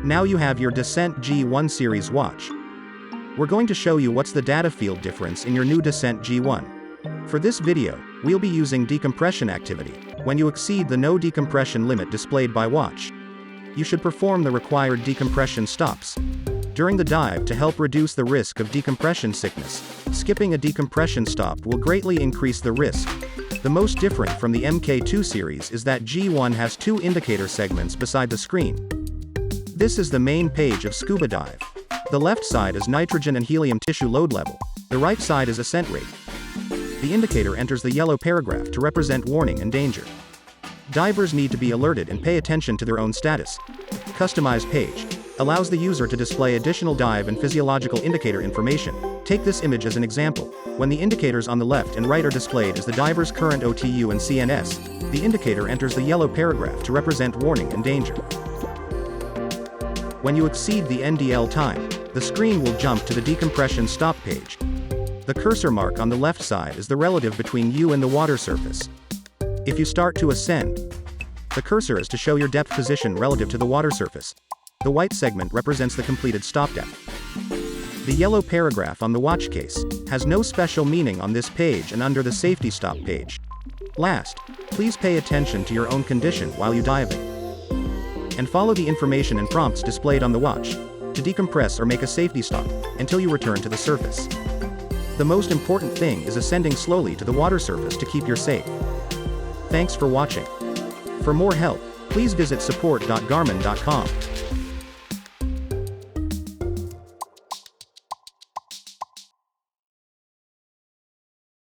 Now you have your Descent G1 series watch. We're going to show you what's the data field difference in your new Descent G1. For this video, we'll be using decompression activity. When you exceed the no decompression limit displayed by watch, you should perform the required decompression stops during the dive to help reduce the risk of decompression sickness. Skipping a decompression stop will greatly increase the risk. The most different from the MK2 series is that G1 has two indicator segments beside the screen. This is the main page of Scuba Dive. The left side is nitrogen and helium tissue load level. The right side is ascent rate. The indicator enters the yellow paragraph to represent warning and danger. Divers need to be alerted and pay attention to their own status. Customized page allows the user to display additional dive and physiological indicator information. Take this image as an example. When the indicators on the left and right are displayed as the diver's current OTU and CNS, the indicator enters the yellow paragraph to represent warning and danger. When you exceed the NDL time, the screen will jump to the decompression stop page. The cursor mark on the left side is the relative between you and the water surface. If you start to ascend, the cursor is to show your depth position relative to the water surface. The white segment represents the completed stop depth. The yellow paragraph on the watch case has no special meaning on this page and under the safety stop page. Last, please pay attention to your own condition while you diving, and follow the information and prompts displayed on the watch to decompress or make a safety stop until you return to the surface. The most important thing is ascending slowly to the water surface to keep you safe. Thanks for watching. For more help, please visit support.garmin.com.